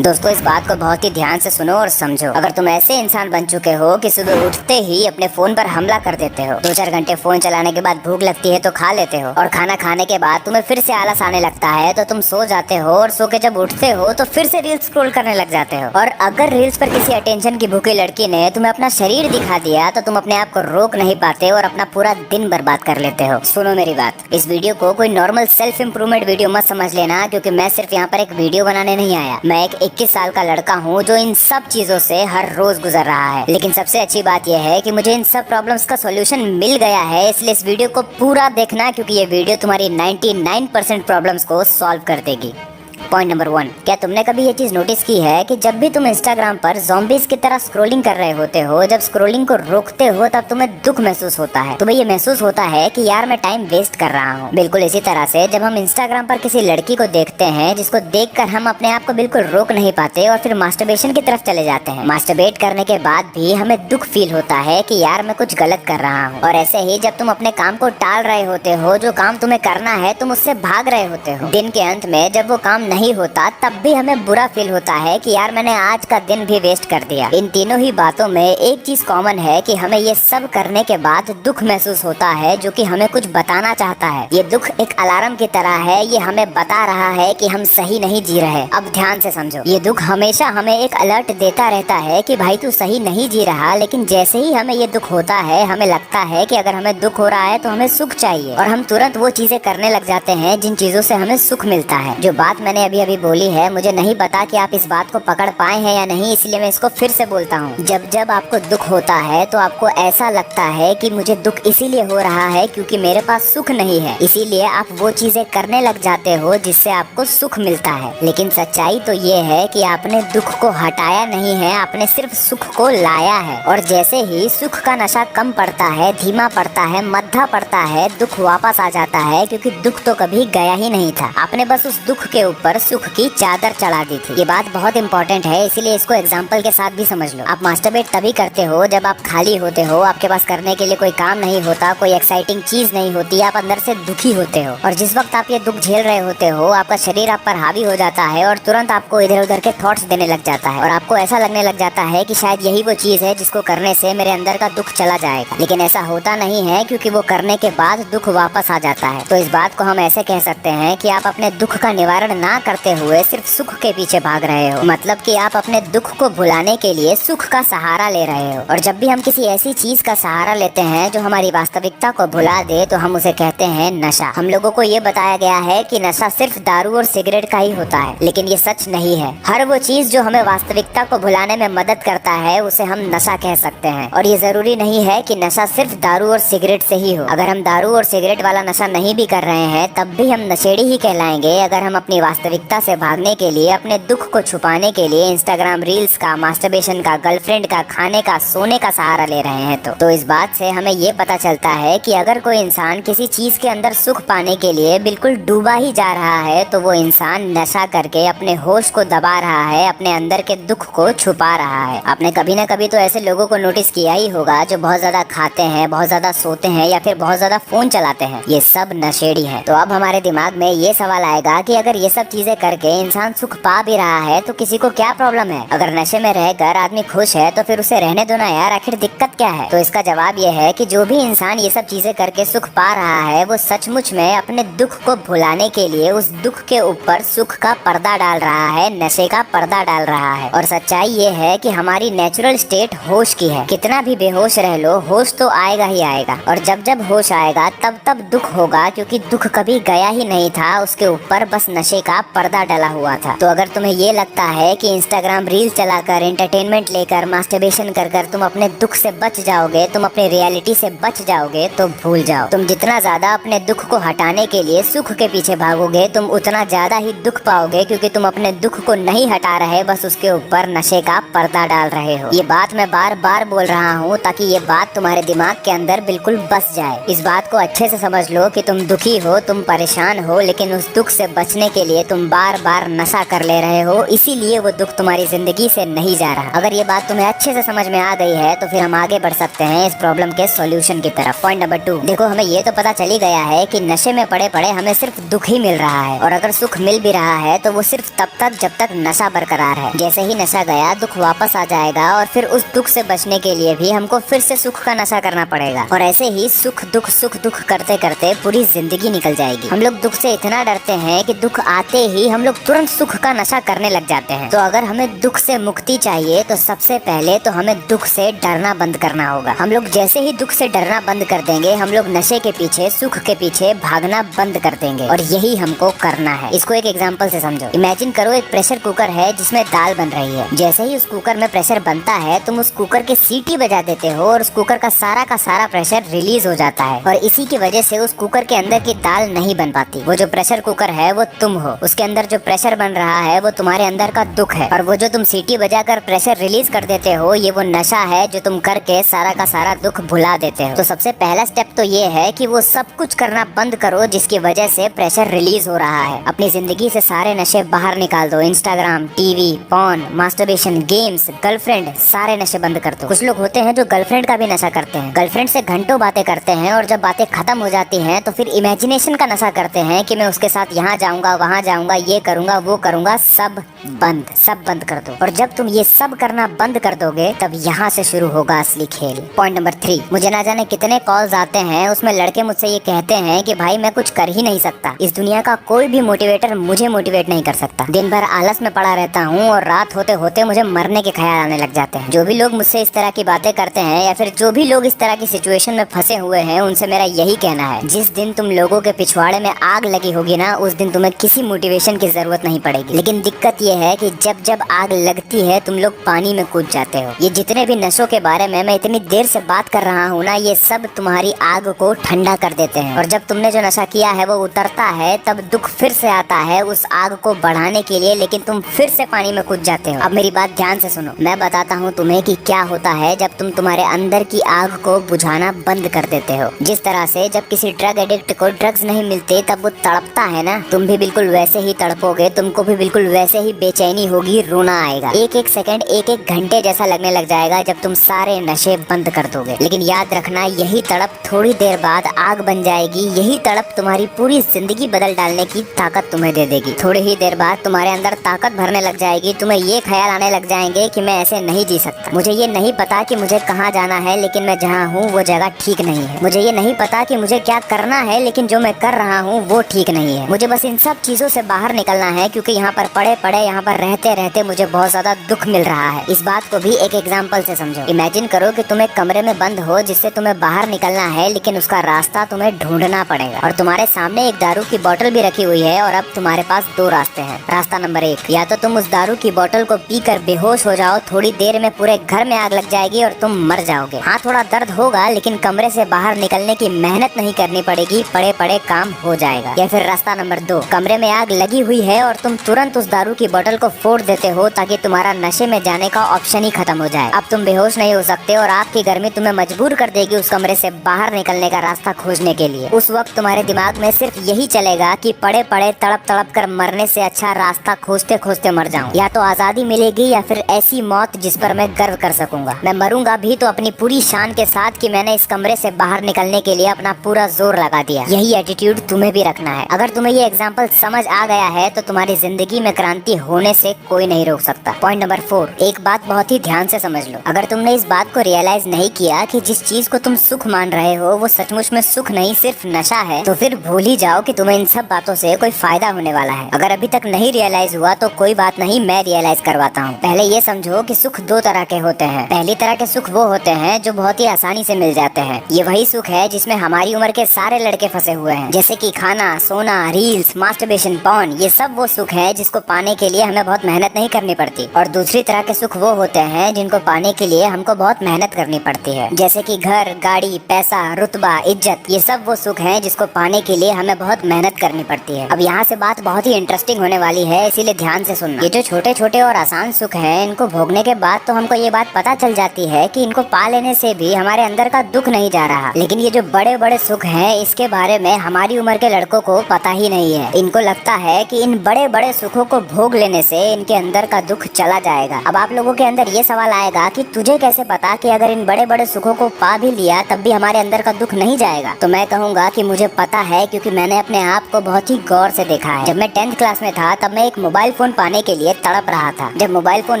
दोस्तों, इस बात को बहुत ही ध्यान से सुनो और समझो। अगर तुम ऐसे इंसान बन चुके हो कि सुबह उठते ही अपने फोन पर हमला कर देते हो, 2-4 घंटे फोन चलाने के बाद भूख लगती है तो खा लेते हो, और खाना खाने के बाद तुम्हें फिर से आलस आने लगता है तो तुम सो जाते हो, और सो के जब उठते हो तो फिर से रील्स स्क्रॉल करने लग जाते हो। और अगर रील्स पर किसी अटेंशन की भूखी लड़की ने तुम्हें अपना शरीर दिखा दिया तो तुम अपने आप को रोक नहीं पाते और अपना पूरा दिन बर्बाद कर लेते हो। सुनो मेरी बात, इस वीडियो को कोई नॉर्मल सेल्फ इम्प्रूवमेंट वीडियो मत समझ लेना, क्योंकि मैं सिर्फ यहाँ पर एक वीडियो बनाने नहीं आया। मैं एक 21 साल का लड़का हूँ जो इन सब चीजों से हर रोज गुजर रहा है। लेकिन सबसे अच्छी बात यह है कि मुझे इन सब प्रॉब्लम्स का सॉल्यूशन मिल गया है, इसलिए इस वीडियो को पूरा देखना, क्योंकि ये वीडियो तुम्हारी 99% प्रॉब्लम्स को सॉल्व कर देगी। पॉइंट नंबर 1, क्या तुमने कभी ये चीज नोटिस की है कि जब भी तुम इंस्टाग्राम पर ज़ॉम्बीज़ की तरह स्क्रॉलिंग कर रहे होते हो, जब स्क्रॉलिंग को रोकते हो तब तुम्हें दुख महसूस होता है। तुम्हें ये महसूस होता है कि यार मैं टाइम वेस्ट कर रहा हूँ। बिल्कुल इसी तरह से जब हम इंस्टाग्राम पर किसी लड़की को देखते हैं जिसको देखकर हम अपने आप को बिल्कुल रोक नहीं पाते और फिर मास्टरबेशन की तरफ चले जाते हैं। मास्टरबेट करने के बाद भी हमें दुख फील होता है कि यार मैं कुछ गलत कर रहा हूँ। और ऐसे ही जब तुम अपने काम को टाल रहे होते हो, जो काम तुम्हें करना है तुम उससे भाग रहे होते हो, दिन के अंत में जब वो काम नहीं होता तब भी हमें बुरा फील होता है कि यार मैंने आज का दिन भी वेस्ट कर दिया। इन तीनों ही बातों में एक चीज कॉमन है कि हमें ये सब करने के बाद दुख महसूस होता है, जो कि हमें कुछ बताना चाहता है। ये दुख एक अलार्म की तरह है, ये हमें बता रहा है कि हम सही नहीं जी रहे। अब ध्यान से समझो, ये दुख हमेशा हमें एक अलर्ट देता रहता है कि भाई तू सही नहीं जी रहा। लेकिन जैसे ही हमें ये दुख होता है, हमें लगता है कि अगर हमें दुख हो रहा है तो हमें सुख चाहिए, और हम तुरंत वो चीजें करने लग जाते हैं जिन चीजों से हमें सुख मिलता है। जो बात मैंने अभी अभी बोली है, मुझे नहीं पता कि आप इस बात को पकड़ पाए हैं या नहीं, इसलिए मैं इसको फिर से बोलता हूँ। जब जब आपको दुख होता है तो आपको ऐसा लगता है कि मुझे दुख इसीलिए हो रहा है क्योंकि मेरे पास सुख नहीं है, इसीलिए आप वो चीजें करने लग जाते हो जिससे आपको सुख मिलता है। लेकिन सच्चाई तो ये है कि आपने दुख को हटाया नहीं है, आपने सिर्फ सुख को लाया है। और जैसे ही सुख का नशा कम पड़ता है, धीमा पड़ता है, मद्धा पड़ता है, दुख वापस आ जाता है, क्योंकि दुख तो कभी गया ही नहीं था। आपने बस उस दुख के ऊपर सुख की चादर चढ़ा दी थी। ये बात बहुत इंपॉर्टेंट है, इसीलिए इसको एग्जाम्पल के साथ भी समझ लो। आप मास्टरबेट तभी करते हो जब आप खाली होते हो, आपके पास करने के लिए कोई काम नहीं होता, कोई एक्साइटिंग चीज नहीं होती, आप अंदर से दुखी होते हो। और जिस वक्त आप ये दुख झेल रहे होते हो, आपका शरीर आप पर हावी हो जाता है और तुरंत आपको इधर उधर के थॉट्स देने लग जाता है, और आपको ऐसा लगने लग जाता है कि शायद यही वो चीज है जिसको करने से मेरे अंदर का दुख चला जाएगा। लेकिन ऐसा होता नहीं है, क्योंकि वो करने के बाद दुख वापस आ जाता है। तो इस बात को हम ऐसे कह सकते हैं कि आप अपने दुख का निवारण ना करते हुए सिर्फ सुख के पीछे भाग रहे हो। मतलब कि आप अपने दुख को भुलाने के लिए सुख का सहारा ले रहे हो। और जब भी हम किसी ऐसी चीज का सहारा लेते हैं जो हमारी वास्तविकता को भुला दे, तो हम उसे कहते हैं नशा। हम लोगों को ये बताया गया है कि नशा सिर्फ दारू और सिगरेट का ही होता है, लेकिन ये सच नहीं है। हर वो चीज जो हमें वास्तविकता को भुलाने में मदद करता है, उसे हम नशा कह सकते हैं। और ये जरूरी नहीं है कि नशा सिर्फ दारू और सिगरेट से ही हो। अगर हम दारू और सिगरेट वाला नशा नहीं भी कर रहे हैं, तब भी हम नशेड़ी ही कहलाएंगे, अगर हम अपनी वास्तविकता से भागने के लिए, अपने दुख को छुपाने के लिए इंस्टाग्राम रील्स का, मास्टरबेशन का, गर्लफ्रेंड का, खाने का, सोने का सहारा ले रहे हैं। तो इस बात से हमें ये पता चलता है कि अगर कोई इंसान किसी चीज के अंदर सुख पाने के लिए बिल्कुल डूबा ही जा रहा है, तो वो इंसान नशा करके अपने होश को दबा रहा है, अपने अंदर के दुख को छुपा रहा है। आपने कभी ना कभी तो ऐसे लोगों को नोटिस किया ही होगा जो बहुत ज्यादा खाते हैं, बहुत ज्यादा सोते हैं, या फिर बहुत ज्यादा फोन चलाते हैं। ये सब नशेड़ी है। तो अब हमारे दिमाग में ये सवाल आएगा कि अगर ये सब चीजें करके इंसान सुख पा भी रहा है तो किसी को क्या प्रॉब्लम है? अगर नशे में रहकर आदमी खुश है तो फिर उसे रहने दो ना यार, आखिर दिक्कत क्या है? तो इसका जवाब ये है कि जो भी इंसान ये सब चीजें करके सुख पा रहा है, वो सचमुच में अपने दुख को भुलाने के लिए उस दुख के ऊपर सुख का पर्दा डाल रहा है, नशे का पर्दा डाल रहा है। और सच्चाई ये है कि हमारी नेचुरल स्टेट होश की है। कितना भी बेहोश रह लो, होश तो आएगा ही आएगा। और जब जब होश आएगा तब तब दुख होगा, क्योंकि दुख कभी गया ही नहीं था, उसके ऊपर बस नशे का पर्दा डला हुआ था। तो अगर तुम्हें ये लगता है कि इंस्टाग्राम रील्स चलाकर, एंटरटेनमेंट लेकर, मास्टरबेशन कर कर तुम अपने दुख से बच जाओगे, तुम अपनी रियलिटी से बच जाओगे, तो भूल जाओ। तुम जितना ज्यादा अपने दुख को हटाने के लिए सुख के पीछे भागोगे, तुम उतना ज्यादा ही दुख पाओगे, क्योंकि तुम अपने दुख को नहीं हटा रहे, बस उसके ऊपर नशे का पर्दा डाल रहे हो। ये बात मैं बार बार बोल रहा हूँ ताकि ये बात तुम्हारे दिमाग के अंदर बिल्कुल बस जाए। इस बात को अच्छे से समझ लो कि तुम दुखी हो, तुम परेशान हो, लेकिन उस दुख से बचने के लिए तुम तुम बार बार नशा कर ले रहे हो, इसीलिए वो दुख तुम्हारी जिंदगी से नहीं जा रहा। अगर ये बात तुम्हें अच्छे से समझ में आ गई है तो फिर हम आगे बढ़ सकते हैं इस प्रॉब्लम के सॉल्यूशन की तरफ। पॉइंट नंबर 2, देखो हमें ये तो पता चली गया है कि नशे में पड़े पड़े हमें सिर्फ दुख ही मिल रहा है, और अगर सुख मिल भी रहा है तो वो सिर्फ तब तक जब तक नशा बरकरार है। जैसे ही नशा गया दुख वापस आ जाएगा, और फिर उस दुख से बचने के लिए भी हमको फिर से सुख का नशा करना पड़ेगा, और ऐसे ही सुख दुख करते करते पूरी जिंदगी निकल जाएगी। हम लोग दुख से इतना डरते हैं कि दुख आते ही हम लोग तुरंत सुख का नशा करने लग जाते हैं। तो अगर हमें दुख से मुक्ति चाहिए तो सबसे पहले तो हमें दुख से डरना बंद करना होगा। हम लोग जैसे ही दुख से डरना बंद कर देंगे, हम लोग नशे के पीछे, सुख के पीछे भागना बंद कर देंगे, और यही हमको करना है। इसको एक एग्जांपल से समझो। इमेजिन करो एक प्रेशर कुकर है जिसमें दाल बन रही है। जैसे ही उस कुकर में प्रेशर बनता है, तुम उस कुकर की सीटी बजा देते हो और उस कुकर का सारा प्रेशर रिलीज हो जाता है, और इसी की वजह से उस कुकर के अंदर की दाल नहीं बन पाती। वो जो प्रेशर कुकर है वो तुम हो, उसके अंदर जो प्रेशर बन रहा है वो तुम्हारे अंदर का दुख है, और वो जो तुम सीटी बजाकर प्रेशर रिलीज कर देते हो ये वो नशा है जो तुम करके सारा का सारा दुख भुला देते हो। तो सबसे पहला स्टेप तो ये है कि वो सब कुछ करना बंद करो जिसकी वजह से प्रेशर रिलीज हो रहा है। अपनी जिंदगी से सारे नशे बाहर निकाल दो। Instagram, TV, porn, masturbation, games, girlfriend, सारे नशे बंद कर दो। कुछ लोग होते हैं जो गर्लफ्रेंड का भी नशा करते हैं, गर्लफ्रेंड से घंटों बातें करते हैं, और जब बातें खत्म हो जाती हैं तो फिर इमेजिनेशन का नशा करते हैं कि मैं उसके साथ यहाँ जाऊंगा, वहाँ जाऊंगा, ये करूंगा, वो करूंगा। सब बंद कर दो। और जब तुम ये सब करना बंद कर दोगे तब यहाँ से शुरू होगा असली खेल। पॉइंट नंबर 3, मुझे ना जाने कितने कॉल्स आते हैं, उसमें लड़के मुझसे ये कहते हैं कि भाई मैं कुछ कर ही नहीं सकता, इस दुनिया का कोई भी मोटिवेटर मुझे मोटिवेट नहीं कर सकता, दिन भर आलस में पड़ा रहता हूँ और रात होते होते मुझे मरने के ख्याल आने लग जाते हैं। जो भी लोग मुझसे इस तरह की बातें करते हैं, या फिर जो भी लोग इस तरह की सिचुएशन में फंसे हुए हैं, उनसे मेरा यही कहना है, जिस दिन तुम लोगों के पिछवाड़े में आग लगी होगी ना, उस दिन तुम्हें किसी मोटिवेशन की जरूरत नहीं पड़ेगी। लेकिन दिक्कत ये है कि जब जब आग लगती है तुम लोग पानी में कूद जाते हो। ये जितने भी नशों के बारे में मैं इतनी देर से बात कर रहा हूँ ना, ये सब तुम्हारी आग को ठंडा कर देते हैं, और जब तुमने जो नशा किया है वो उतरता है तब दुख फिर से आता है उस आग को बढ़ाने के लिए, लेकिन तुम फिर से पानी में कूद जाते हो। अब मेरी बात ध्यान से सुनो, मैं बताता हूँ तुम्हें कि क्या होता है जब तुम तुम्हारे अंदर की आग को बुझाना बंद कर देते हो। जिस तरह से जब किसी ड्रग एडिक्ट को ड्रग्स नहीं मिलते तब वो तड़पता है ना, तुम भी बिल्कुल वैसे ही तड़पोगे, तुमको भी बिल्कुल वैसे ही बेचैनी होगी, रोना आएगा, एक एक सेकंड, एक एक घंटे जैसा लगने लग जाएगा जब तुम सारे नशे बंद कर दोगे। लेकिन याद रखना, यही तड़प थोड़ी देर बाद आग बन जाएगी, यही तड़प तुम्हारी पूरी जिंदगी बदल डालने की ताकत तुम्हें दे देगी। थोड़ी ही देर बाद तुम्हारे अंदर ताकत भरने लग जाएगी, तुम्हें ये ख्याल आने लग जाएंगे कि मैं ऐसे नहीं जी सकता, मुझे ये नहीं पता कि मुझे कहाँ जाना है, लेकिन मैं जहाँ हूँ वो जगह ठीक नहीं है, मुझे ये नहीं पता कि मुझे क्या करना है, लेकिन जो मैं कर रहा हूँ वो ठीक नहीं है, मुझे बस इन सब चीजों से बाहर निकलना है, क्योंकि यहाँ पर पड़े पड़े, यहाँ पर रहते रहते मुझे बहुत ज्यादा दुख मिल रहा है। इस बात को भी एक एग्जांपल से समझो। इमेजिन करो कि तुम एक कमरे में बंद हो जिससे तुम्हें बाहर निकलना है, लेकिन उसका रास्ता तुम्हें ढूंढना पड़ेगा, और तुम्हारे सामने एक दारू की बोतल भी रखी हुई है, और अब तुम्हारे पास दो रास्ते हैं। रास्ता नंबर 1, या तो तुम उस दारू की बोतल को पीकर बेहोश हो जाओ, थोड़ी देर में पूरे घर में आग लग जाएगी और तुम मर जाओगे। हाँ, थोड़ा दर्द होगा, लेकिन कमरे से बाहर निकलने की मेहनत नहीं करनी पड़ेगी, पड़े पड़े काम हो जाएगा। या फिर रास्ता नंबर 2, कमरे में आग लगी हुई है और तुम तुरंत उस दारू की बोतल को फोड़ देते हो ताकि तुम्हारा नशे में जाने का ऑप्शन ही खत्म हो जाए। अब तुम बेहोश नहीं हो सकते और आग की गर्मी तुम्हें मजबूर कर देगी उस कमरे से बाहर निकलने का रास्ता खोजने के लिए। उस वक्त तुम्हारे दिमाग में सिर्फ यही चलेगा कि पड़े पड़े तड़प तड़प कर मरने से अच्छा रास्ता खोजते खोजते मर जाऊं, या तो आजादी मिलेगी या फिर ऐसी मौत जिस पर मैं गर्व कर सकूंगा। मैं मरूंगा भी तो अपनी पूरी शान के साथ कि मैंने इस कमरे से बाहर निकलने के लिए अपना पूरा जोर लगा दिया। यही एटीट्यूड तुम्हें भी रखना है। अगर तुम्हें ये एग्जाम्पल समझ आ गया है तो तुम्हारी जिंदगी में क्रांति होने से कोई नहीं रोक सकता। पॉइंट नंबर 4, एक बात बहुत ही ध्यान से समझ लो। अगर तुमने इस बात को रियलाइज नहीं किया कि जिस चीज को तुम सुख मान रहे हो वो सचमुच में सुख नहीं सिर्फ नशा है, तो फिर भूल ही जाओ कि तुम्हें इन सब बातों से कोई फायदा होने वाला है। अगर अभी तक नहीं रियलाइज हुआ तो कोई बात नहीं, मैं रियलाइज करवाता हूँ। पहले ये समझो कि सुख दो तरह के होते हैं। पहली तरह के सुख वो होते हैं जो बहुत ही आसानी से मिल जाते हैं। ये वही सुख है जिसमें हमारी उम्र के सारे लड़के फंसे हुए हैं, जैसे कि खाना, सोना, रील्स, मास्टरबेशन, पॉर्न। ये सब वो सुख है जिसको पाने के लिए हमें बहुत मेहनत नहीं करनी पड़ती। और दूसरी तरह के सुख वो होते हैं जिनको पाने के लिए हमको बहुत मेहनत करनी पड़ती है, जैसे कि घर, गाड़ी, पैसा, रुतबा, इज्जत। ये सब वो सुख है जिसको पाने के लिए हमें बहुत मेहनत करनी पड़ती है। अब यहाँ से बात बहुत ही इंटरेस्टिंग होने वाली है, इसीलिए ध्यान से सुनना। ये जो छोटे छोटे और आसान सुख है, इनको भोगने के बाद तो हमको ये बात पता चल जाती है कि इनको पा लेने से भी हमारे अंदर का दुख नहीं जा रहा। लेकिन ये जो बड़े बड़े सुख हैं, इसके बारे में हमारी उम्र के लड़कों को पता ही नहीं है। इनको लगता है है कि इन बड़े बड़े सुखों को भोग लेने से इनके अंदर का दुख चला जाएगा। अब आप लोगों के अंदर ये सवाल आएगा कि तुझे कैसे पता कि अगर इन बड़े बड़े सुखों को पा भी लिया तब भी हमारे अंदर का दुख नहीं जाएगा? तो मैं कहूँगा कि मुझे पता है, क्योंकि मैंने अपने आप को बहुत ही गौर से देखा है। जब मैं 10th क्लास में था तब मैं एक मोबाइल फोन पाने के लिए तड़प रहा था। जब मोबाइल फोन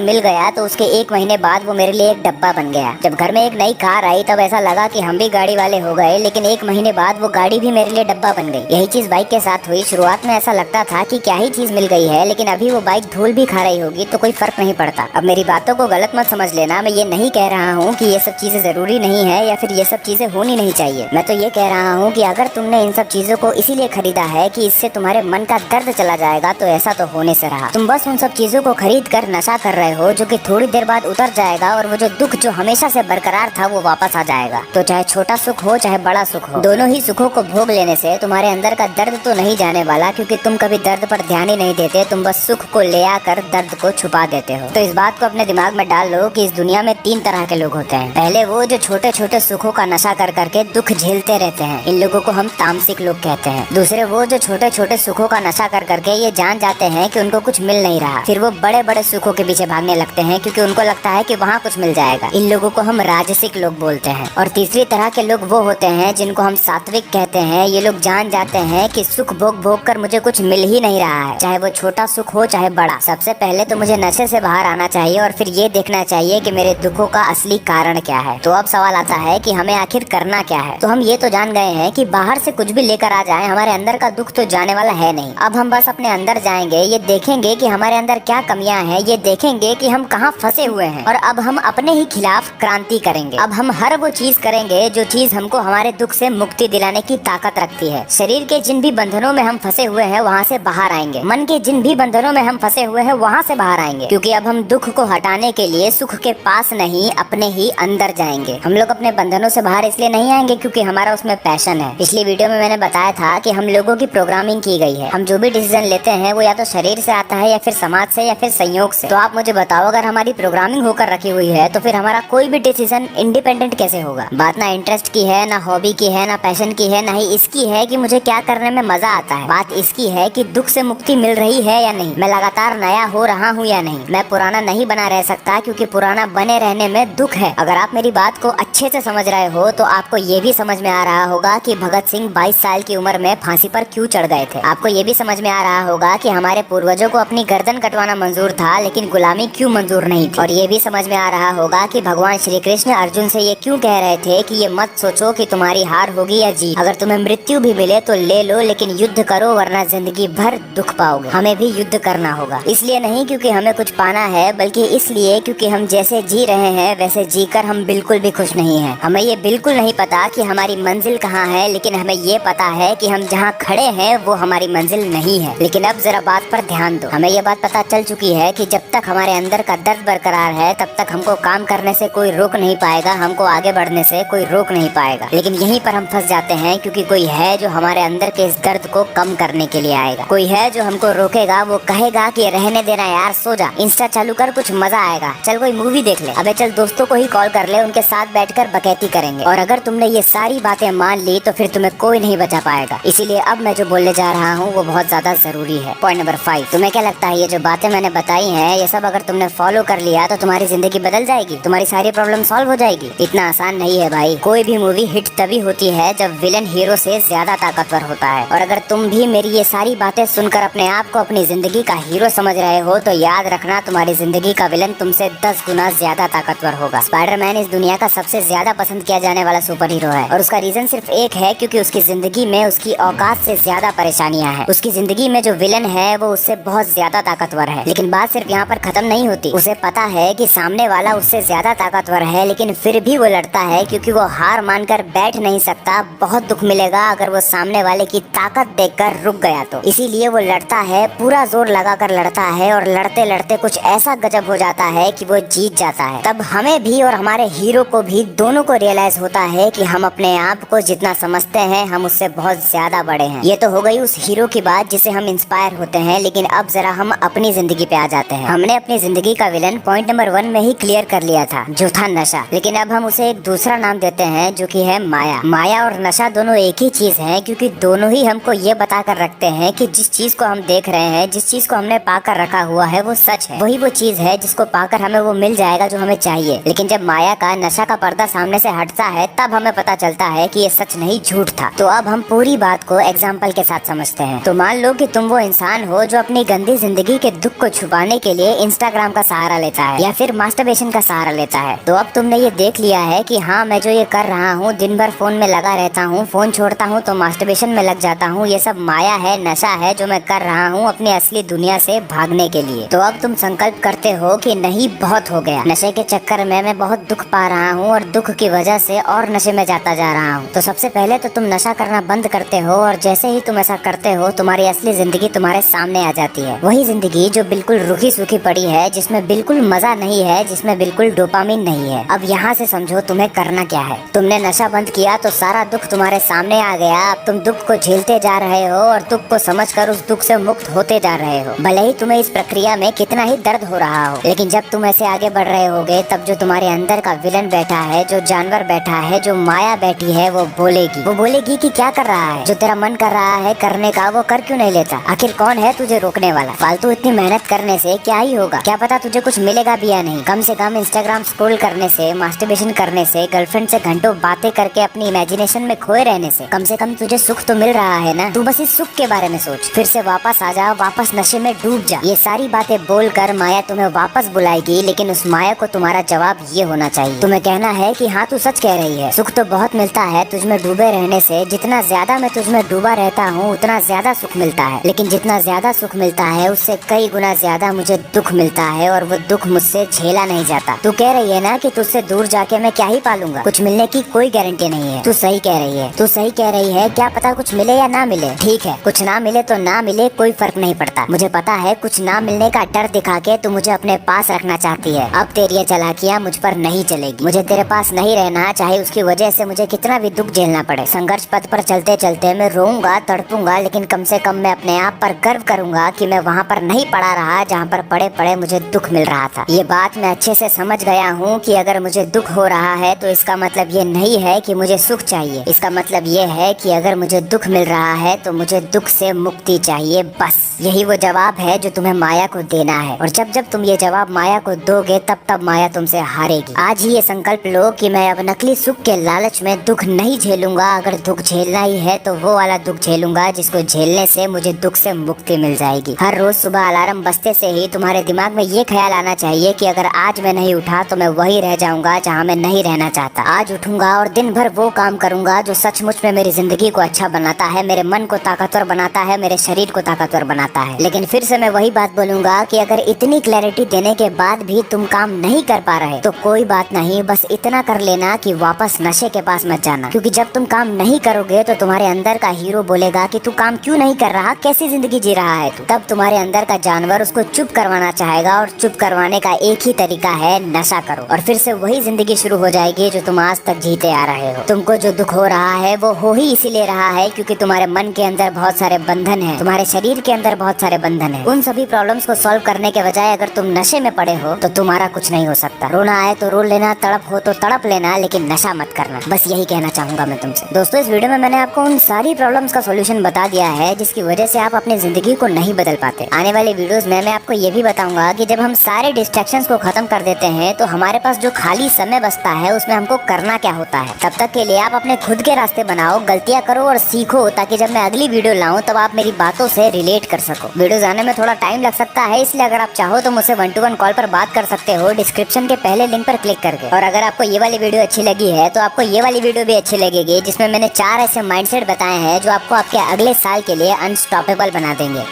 मिल गया तो उसके 1 महीने बाद वो मेरे लिए एक डब्बा बन गया। जब घर में एक नई कार आई तब ऐसा लगा कि हम भी गाड़ी वाले हो गए, लेकिन 1 महीने बाद वो गाड़ी भी मेरे लिए डब्बा बन गई। यही चीज बाइक के साथ हुई। शुरुआत में ऐसा लगता था कि क्या ही चीज मिल गई है, लेकिन अभी वो बाइक धूल भी खा रही होगी तो कोई फर्क नहीं पड़ता। अब मेरी बातों को गलत मत समझ लेना, मैं ये नहीं कह रहा हूँ कि ये सब चीजें जरूरी नहीं है या फिर ये सब चीजें होनी नहीं चाहिए। मैं तो ये कह रहा हूँ कि अगर तुमने इन सब चीजों को इसीलिए खरीदा है कि इससे तुम्हारे मन का दर्द चला जाएगा, तो ऐसा तो होने से रहा। तुम बस उन सब चीजों को खरीद कर नशा कर रहे हो जो कि थोड़ी देर बाद उतर जाएगा, और वो जो दुख जो हमेशा से बरकरार था वो वापस आ जाएगा। तो चाहे छोटा सुख हो चाहे बड़ा सुख हो, दोनों ही सुखों को भोग लेने से तुम्हारे अंदर का दर्द तो नहीं जाने वाला, क्योंकि तुम कभी दर्द पर ध्यान ही नहीं देते। तुम बस सुख को ले आकर दर्द को छुपा देते हो। तो इस बात को अपने दिमाग में डाल लो कि इस दुनिया में 3 तरह के लोग होते हैं। पहले वो जो छोटे छोटे सुखों का नशा कर करके दुख झेलते रहते हैं, इन लोगों को हम तामसिक लोग कहते हैं। दूसरे वो जो छोटे छोटे सुखों का नशा कर करके ये जान जाते हैं कि उनको कुछ मिल नहीं रहा, फिर वो बड़े बड़े सुखों के पीछे भागने लगते हैं क्योंकि उनको लगता है कि वहाँ कुछ मिल जाएगा। इन लोगों को हम राजसिक लोग बोलते हैं। और तीसरी तरह के लोग वो होते हैं जिनको हम सात्विक कहते हैं। ये लोग जान जाते हैं कि सुख भोग भोग कर मुझे कुछ मिल ही नहीं रहा है, चाहे वो छोटा सुख हो चाहे बड़ा। सबसे पहले तो मुझे नशे से बाहर आना चाहिए और फिर ये देखना चाहिए कि मेरे दुखों का असली कारण क्या है। तो अब सवाल आता है कि हमें आखिर करना क्या है। तो हम ये तो जान गए हैं कि बाहर से कुछ भी लेकर आ जाए, हमारे अंदर का दुख तो जाने वाला है नहीं। अब हम बस अपने अंदर जाएंगे, ये देखेंगे कि हमारे अंदर क्या कमियां हैं, ये देखेंगे कि हम कहाँ फंसे हुए हैं, और अब हम अपने ही खिलाफ क्रांति करेंगे। अब हम हर वो चीज करेंगे जो चीज हमको हमारे दुख से मुक्ति दिलाने की ताकत रखती है। शरीर के जिन भी बंधनों में हम फंसे हुए हैं वहाँ से बाहर आएंगे। मन के जिन भी बंधनों में हम फंसे हुए हैं वहाँ से बाहर आएंगे, क्योंकि अब हम दुख को हटाने के लिए सुख के पास नहीं अपने ही अंदर जाएंगे। हम लोग अपने बंधनों से बाहर इसलिए नहीं आएंगे क्योंकि हमारा उसमें पैशन है। पिछली वीडियो में मैंने बताया था कि हम लोगों की प्रोग्रामिंग की गई है। हम जो भी डिसीजन लेते हैं वो या तो शरीर से आता है या फिर समाज से या फिर संयोग से। तो आप मुझे बताओ, अगर हमारी प्रोग्रामिंग होकर रखी हुई है तो फिर हमारा कोई भी डिसीजन इंडिपेंडेंट कैसे होगा? बात ना इंटरेस्ट की है, ना हॉबी की है, ना पैशन की है, ना ही इसकी है कि मुझे क्या करने में मजा आता है। बात इसकी है कि दुख से मुक्ति मिल रही है या नहीं, मैं लगातार नया हो रहा हूँ या नहीं। मैं पुराना नहीं बना रह सकता क्योंकि पुराना बने रहने में दुख है। अगर आप मेरी बात को अच्छे से समझ रहे हो तो आपको ये भी समझ में आ रहा होगा कि भगत सिंह 22 साल की उम्र में फांसी पर क्यों चढ़ गए थे। आपको ये भी समझ में आ रहा होगा कि हमारे पूर्वजों को अपनी गर्दन कटवाना मंजूर था लेकिन गुलामी क्यों मंजूर नहीं थी। और ये भी समझ में आ रहा होगा कि भगवान श्री कृष्ण अर्जुन से ये क्यों कह रहे थे कि ये मत सोचो कि तुम्हारी हार होगी या जीत। अगर तुम्हें मृत्यु भी मिले तो ले लो, लेकिन युद्ध करो वरना जिंदगी भर दुख पाओगे। हमें भी युद्ध करना होगा, इसलिए नहीं क्योंकि हमें कुछ पाना है, बल्कि इसलिए क्योंकि हम जैसे जी रहे हैं वैसे जीकर हम बिल्कुल भी खुश नहीं हैं। हमें ये बिल्कुल नहीं पता कि हमारी मंजिल कहाँ है, लेकिन हमें ये पता है कि हम जहाँ खड़े हैं वो हमारी मंजिल नहीं है। लेकिन अब जरा बात पर ध्यान दो। हमें ये बात पता चल चुकी है कि जब तक हमारे अंदर का दर्द बरकरार है तब तक हमको काम करने से कोई रोक नहीं पाएगा, हमको आगे बढ़ने से कोई रोक नहीं पाएगा। लेकिन यहीं पर हम फंस जाते हैं क्योंकि कोई है जो हमारे अंदर के इस दर्द को कम करने के लिए आएगा। कोई है जो हमको रोकेगा, वो कहेगा कि रहने देना यार, सो जा, इंस्टा चालू कर, कुछ मजा आएगा, चल कोई मूवी देख ले, अबे चल दोस्तों को ही कॉल कर ले, उनके साथ बैठकर बकैती करेंगे। और अगर तुमने ये सारी बातें मान ली तो फिर तुम्हें कोई नहीं बचा पाएगा। इसीलिए अब मैं जो बोलने जा रहा हूँ वो बहुत ज्यादा जरूरी है। पॉइंट नंबर 5, तुम्हें क्या लगता है ये जो बातें मैंने बताई हैं ये सब अगर तुमने फॉलो कर लिया तो तुम्हारी जिंदगी बदल जाएगी, तुम्हारी सारी प्रॉब्लम सॉल्व हो जाएगी? इतना आसान नहीं है भाई। कोई भी मूवी हिट तभी होती है जब विलन हीरो से ज्यादा ताकतवर होता है। और अगर तुम भी मेरी ये सारी बातें सुनकर अपने आप को अपनी जिंदगी का हीरो समझ रहे हो तो याद रखना, तुम्हारी जिंदगी का विलन तुमसे 10 गुना ज्यादा ताकतवर होगा। स्पाइडरमैन इस दुनिया का सबसे ज्यादा पसंद किया जाने वाला सुपर हीरो है, और उसका रीजन सिर्फ एक है, क्योंकि उसकी जिंदगी में उसकी औकात से ज्यादा परेशानियां हैं। उसकी जिंदगी में जो विलन है वो उससे बहुत ज्यादा ताकतवर है। लेकिन बात सिर्फ यहाँ पर खत्म नहीं होती। उसे पता है कि सामने वाला उससे ज्यादा ताकतवर है, लेकिन फिर भी वो लड़ता है क्योंकि वो हार मानकर बैठ नहीं सकता। बहुत दुख मिलेगा अगर वो सामने वाले की ताकत देखकर रुक गया तो। इसीलिए वो लड़ता है, पूरा जोर लगाकर लड़ता है, और लड़ते लड़ते कुछ ऐसा गजब हो जाता है कि वो जीत जाता है। तब हमें भी और हमारे हीरो को भी दोनों को रियलाइज होता है कि हम अपने आप को जितना समझते हैं हम उससे बहुत ज्यादा बड़े हैं। ये तो हो गई उस हीरो की बात जिससे हम इंस्पायर होते हैं। लेकिन अब जरा हम अपनी जिंदगी पे आ जाते हैं। हमने अपनी जिंदगी का विलन पॉइंट नंबर 1 में ही क्लियर कर लिया था, जो था नशा। लेकिन अब हम उसे एक दूसरा नाम देते हैं जो कि है माया। माया और नशा दोनों एक ही चीज है, क्योंकि दोनों ही हमको ये बता कर रखते हैं कि जिस चीज को हम देख रहे हैं, जिस चीज को हमने पाकर रखा हुआ है वो सच है, वही वो चीज है जिसको पाकर हमें वो मिल जाएगा जो हमें चाहिए। लेकिन जब माया का नशा का पर्दा सामने से हटता है तब हमें पता चलता है कि ये सच नहीं झूठ था। तो अब हम पूरी बात को एग्जाम्पल के साथ समझते हैं। तो मान लो कि तुम वो इंसान हो जो अपनी गंदी जिंदगी के दुख को छुपाने के लिए इंस्टाग्राम का सहारा लेता है या फिर मास्टरबेशन का सहारा लेता है। तो अब तुमने ये देख लिया है कि हाँ, मैं जो ये कर रहा हूँ, दिन भर फोन में लगा रहता हूँ, फोन छोड़ता हूँ तो मास्टरबेशन में लग जाता हूँ, ये सब माया है, नशा है जो मैं कर रहा हूँ अपनी असली दुनिया से भागने के लिए। तो अब तुम संकल्प करते हो कि नहीं, बहुत हो गया, नशे के चक्कर में मैं बहुत दुख पा रहा हूँ और दुख की वजह से और नशे में जाता जा रहा हूँ। तो सबसे पहले तो तुम नशा करना बंद करते हो और जैसे ही तुम ऐसा करते हो तुम्हारी असली जिंदगी तुम्हारे सामने आ जाती है। वही जिंदगी जो बिल्कुल रुखी सूखी पड़ी है, जिसमें बिल्कुल मजा नहीं है, जिसमें बिल्कुल डोपामिन नहीं है। अब यहाँ से समझो तुम्हें करना क्या है। तुमने नशा बंद किया तो सारा दुख तुम्हारे सामने आ गया। अब तुम दुख को झेलते जा रहे हो और दुख को समझकर उस दुख से मुक्त होते जा रहे हो। भले ही तुम्हें इस प्रक्रिया में कितना ही दर्द हो रहा हो, लेकिन जब तुम ऐसे आगे बढ़ रहे होगे तब जो तुम्हारे अंदर का विलन बैठा है, जो जानवर बैठा है, जो माया बैठी है, वो बोलेगी कि क्या कर रहा है, जो तेरा मन कर रहा है करने का वो कर क्यों नहीं लेता। आखिर कौन है तुझे रोकने वाला। फालतू इतनी मेहनत करने से क्या ही होगा, क्या पता तुझे कुछ मिलेगा भी या नहीं। कम से कम इंस्टाग्राम स्क्रॉल करने से, मास्टरबेशन करने से, गर्लफ्रेंड से घंटों बातें करके अपनी इमेजिनेशन में खोए रहने से कम तुझे सुख तो मिल रहा है ना। तू बस इस सुख के बारे में सोच, फिर से वापस आ जा, वापस नशे में डूब जा। ये सारी बातें बोलकर माया तुम्हें वापस बुलाएगी, लेकिन उस माया को तुम्हारा जवाब ये होना चाहिए। तुम्हें कहना है कि हाँ, तू सच कह रही है, सुख तो बहुत मिलता है तुझमें डूबे रहने से। जितना ज्यादा मैं तुझमें डूबा रहता हूँ उतना ज्यादा सुख मिलता है, लेकिन जितना ज्यादा सुख मिलता है उससे कई गुना ज्यादा मुझे दुख मिलता है और वो दुख मुझसे झेला नहीं जाता। तू कह रही है ना कि तुझसे दूर जाके मैं क्या ही पालूंगा, कुछ मिलने की कोई गारंटी नहीं है। तू सही कह रही है, तू सही कह रही है। क्या पता कुछ मिले या ना मिले। ठीक है, कुछ ना मिले तो ना मिले, कोई फर्क नहीं पड़ता। मुझे पता है कुछ ना मिलने का डर दिखा के तू मुझे अपने पास रखना चाहती है। अब तेरी ये चालाकियाँ मुझ पर नहीं चलेगी। मुझे तेरे पास नहीं रहना, चाहे उसकी वजह से मुझे कितना भी दुख झेलना पड़े। संघर्ष पथ पर चलते चलते मैं रोऊंगा, तड़पूंगा, लेकिन कम से कम मैं अपने आप पर गर्व करूंगा कि मैं वहाँ पर नहीं पड़ा रहा जहाँ पर पड़े पड़े मुझे दुख मिल रहा था। ये बात मैं अच्छे से समझ गया हूँ कि अगर मुझे दुख हो रहा है तो इसका मतलब ये नहीं है कि मुझे सुख चाहिए। इसका मतलब ये है कि अगर मुझे दुख मिल रहा है तो मुझे दुख से मुक्ति चाहिए। बस यही वो जवाब है जो तुम्हें माया को देना है। और जब जब तुम ये जवाब माया को दोगे तब तब माया तुमसे हारेगी। आज ही ये संकल्प लो कि मैं अब नकली सुख के लालच में दुख नहीं झेलूंगा। अगर दुख झेलना ही है तो वो वाला दुख झेलूंगा जिसको झेलने से मुझे दुख से मुक्ति मिल जाएगी। हर रोज सुबह अलार्म बजते से ही तुम्हारे दिमाग में ये ख्याल आना चाहिए कि अगर आज मैं नहीं उठा तो मैं वही रह जाऊंगा जहाँ मैं नहीं रहना चाहता। आज उठूंगा और दिन भर वो काम करूंगा जो सचमुच में मेरी जिंदगी को अच्छा बनाता है, मेरे मन को ताकतवर बनाता है, मेरे शरीर को ताकतवर बनाता है। लेकिन फिर से मैं वही बात बोलूंगा कि अगर इतनी क्लैरिटी देने के बाद भी तुम काम नहीं कर पा रहे तो कोई बात नहीं, बस इतना कर लेना कि वापस नशे के पास मत जाना। क्योंकि जब तुम काम नहीं करोगे तो तुम्हारे अंदर का हीरो बोलेगा कि तू काम क्यों नहीं कर रहा, कैसी जिंदगी जी रहा है तू। तब तुम्हारे अंदर का जानवर उसको चुप करवाना चाहेगा और चुप करवाने का एक ही तरीका है, नशा करो। और फिर से वही जिंदगी शुरू हो जाएगी जो तुम आज तक जीते आ रहे हो। तुमको जो दुख हो रहा है वो हो ही इसीलिए रहा है क्योंकि तुम्हारे मन के अंदर बहुत सारे बंधन हैं, तुम्हारे शरीर के अंदर बहुत सारे बंधन हैं। उन सभी प्रॉब्लम्स को सॉल्व करने के बजाय अगर तुम नशे में पड़े हो तो तुम्हारा कुछ नहीं हो सकता। रोना आए तो रो लेना, तड़प हो तो तड़प लेना, लेकिन नशा मत करना। बस यही कहना चाहूंगा मैं तुमसे। दोस्तों, इस वीडियो में मैंने आपको उन सारी प्रॉब्लम्स का सोल्यूशन बता दिया है जिसकी वजह से आप अपनी जिंदगी को नहीं बदल पाते। आने वाले वीडियोस में मैं आपको ये भी बताऊंगा कि जब हम सारे डिस्ट्रैक्शंस को खत्म कर देते हैं तो हमारे पास जो खाली समय बचता है उसमें हमको करना क्या होता है। तब तक के लिए आप अपने खुद के रास्ते बनाओ, गलतियां करो और सीखो, ताकि जब मैं अगली वीडियो लाऊं तब आप मेरी बातों से रिलेट कर सको। वीडियो आने में थोड़ा टाइम लग सकता है, इसलिए अगर आप चाहो तो मुझसे 1-to-1 कॉल पर बात कर सकते हो डिस्क्रिप्शन के पहले लिंक पर क्लिक करके। और अगर आपको ये वाली वीडियो अच्छी लगी है तो आपको ये वाली वीडियो भी अच्छी लगेगी जिसमें मैंने 4 ऐसे माइंडसेट बताए हैं जो आपको आपके अगले साल के लिए अनस्टॉपेबल बना देंगे।